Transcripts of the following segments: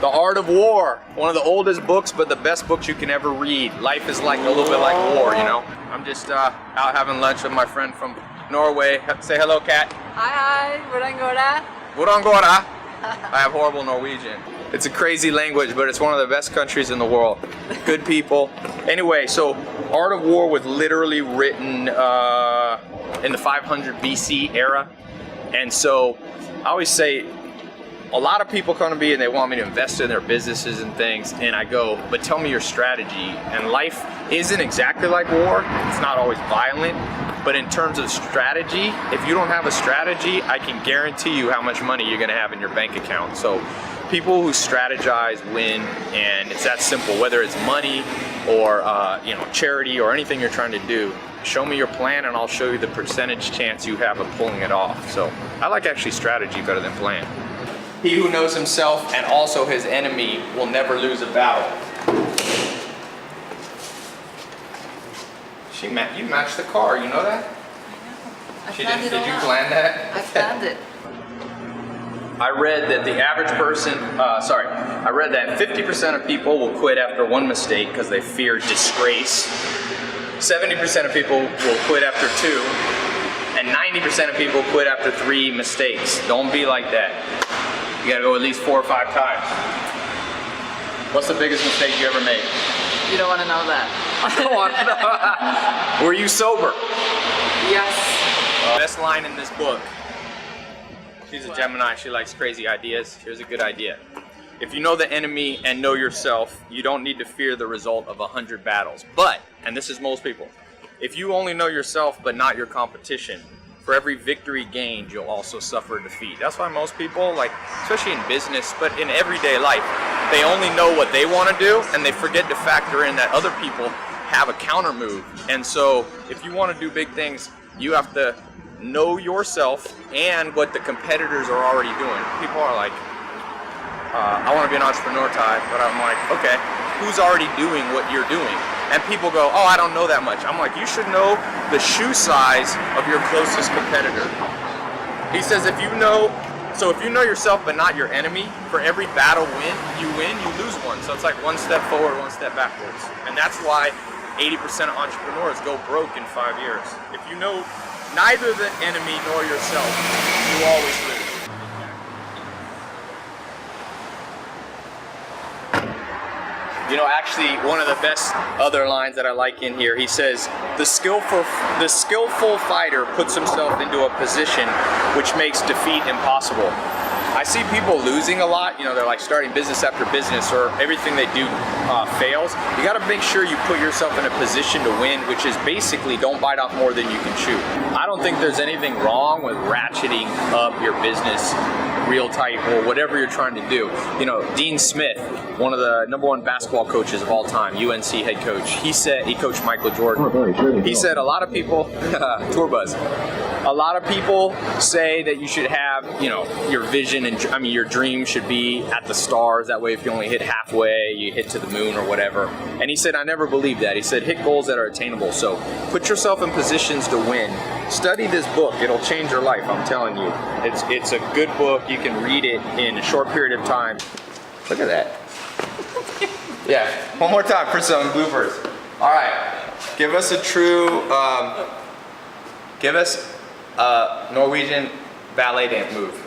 The Art of War, one of the oldest books, but the best books you can ever read. Life is like a little bit like war, you know? I'm just out having lunch with my friend from Norway. Say hello, Kat. Hi, hvordan går det? Hvordan går det? I have horrible Norwegian. It's a crazy language, but it's one of the best countries in the world. Good people. Anyway, so Art of War was literally written in the 500 BC era. And so I always say, a lot of people come to me and they want me to invest in their businesses and things, and I go, but tell me your strategy. And life isn't exactly like war. It's not always violent, but in terms of strategy, if you don't have a strategy, I can guarantee you how much money you're gonna have in your bank account. So people who strategize win, and it's that simple, whether it's money or charity or anything you're trying to do. Show me your plan and I'll show you the percentage chance you have of pulling it off. So I like actually strategy better than plan. He who knows himself and also his enemy will never lose a battle. You matched the car, you know that? I know. Did you plan that? I planned it. I read that the average person, I read that 50% of people will quit after one mistake because they fear disgrace. 70% of people will quit after 2, and 90% of people quit after 3 mistakes. Don't be like that. You gotta go at least 4 or 5 times. What's the biggest mistake you ever made? You don't want to know that. I don't want to know. Were you sober? Yes. Best line in this book. She's a Gemini, she likes crazy ideas. Here's a good idea. If you know the enemy and know yourself, you don't need to fear the result of 100 battles. But, and this is most people, if you only know yourself but not your competition, for every victory gained, you'll also suffer defeat. That's why most people, like, especially in business, but in everyday life, they only know what they want to do, and they forget to factor in that other people have a counter move. And so, if you want to do big things, you have to know yourself and what the competitors are already doing. People are like, I want to be an entrepreneur, Ty, but I'm like, okay, who's already doing what you're doing? And people go, oh, I don't know that much. I'm like, you should know the shoe size of your closest competitor. He says, if you know yourself but not your enemy, for every battle you lose one. So it's like 1 step forward, 1 step backwards. And that's why 80% of entrepreneurs go broke in 5 years. If you know neither the enemy nor yourself, you always lose. You know, actually, one of the best other lines that I like in here, he says, the skillful fighter puts himself into a position which makes defeat impossible. I see people losing a lot, you know, they're like starting business after business, or everything they do fails. You gotta make sure you put yourself in a position to win, which is basically don't bite off more than you can chew. I don't think there's anything wrong with ratcheting up your business real tight or whatever you're trying to do. You know, Dean Smith, one of the #1 basketball coaches of all time, UNC head coach, he coached Michael Jordan. He said a lot of people, tour buzz, a lot of people say that you should have, you know, your vision and, I mean, your dream should be at the stars. That way, if you only hit halfway, you hit to the moon or whatever. And he said, I never believed that. He said, hit goals that are attainable. So put yourself in positions to win. Study this book. It'll change your life, I'm telling you. It's a good book. You can read it in a short period of time. Look at that. Yeah, one more time for some bloopers. All right, give us a true, give us a Norwegian ballet dance move.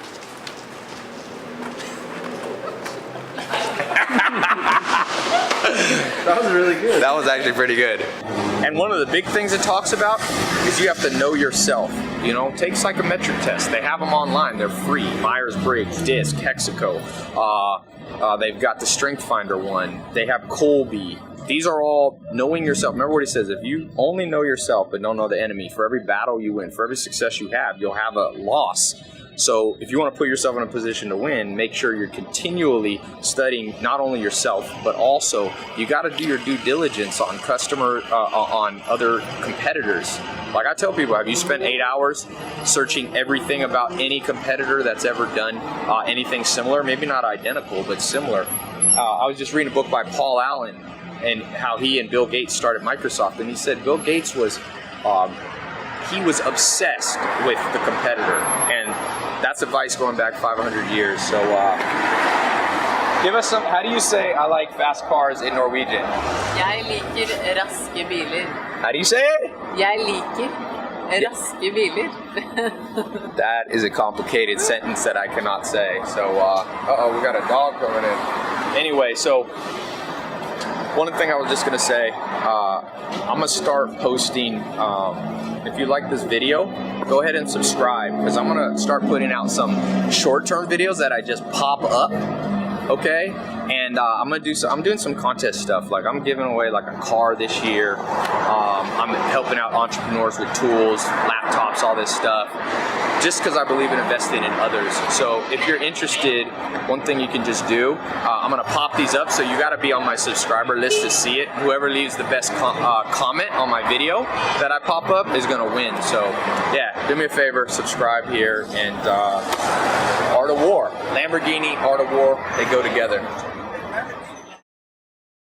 That was really good. That was actually pretty good. And one of the big things it talks about is you have to know yourself. You know, take psychometric tests. They have them online. They're free. Myers-Briggs, DISC, Hexaco. They've got the Strength Finder one. They have Colby. These are all knowing yourself. Remember what he says, if you only know yourself but don't know the enemy, for every battle you win, for every success you have, you'll have a loss. So if you want to put yourself in a position to win, make sure you're continually studying not only yourself, but also you got to do your due diligence on on other competitors. Like I tell people, have you spent 8 hours searching everything about any competitor that's ever done anything similar? Maybe not identical, but similar. I was just reading a book by Paul Allen and how he and Bill Gates started Microsoft, and he said Bill Gates was he was obsessed with the competitor, and that's advice going back 500 years. So Give us some. How do you say I like fast cars in Norwegian? Jeg liker raske biler. How do you say it? Jeg liker raske biler. That is a complicated sentence that I cannot say. So, uh-oh, we got a dog coming in. Anyway, so one thing I was just gonna say, I'm gonna start posting. If you like this video, go ahead and subscribe because I'm gonna start putting out some short-term videos that I just pop up. Okay, and I'm doing some contest stuff. Like I'm giving away like a car this year. I'm helping out entrepreneurs with tools, laptops, all this stuff, just because I believe in investing in others. So if you're interested, one thing you can just do, I'm gonna pop these up. So you got to be on my subscriber list to see it. Whoever leaves the best comment on my video that I pop up is gonna win. So yeah, do me a favor, subscribe here, and Art of War, Lamborghini, Art of War, they go together.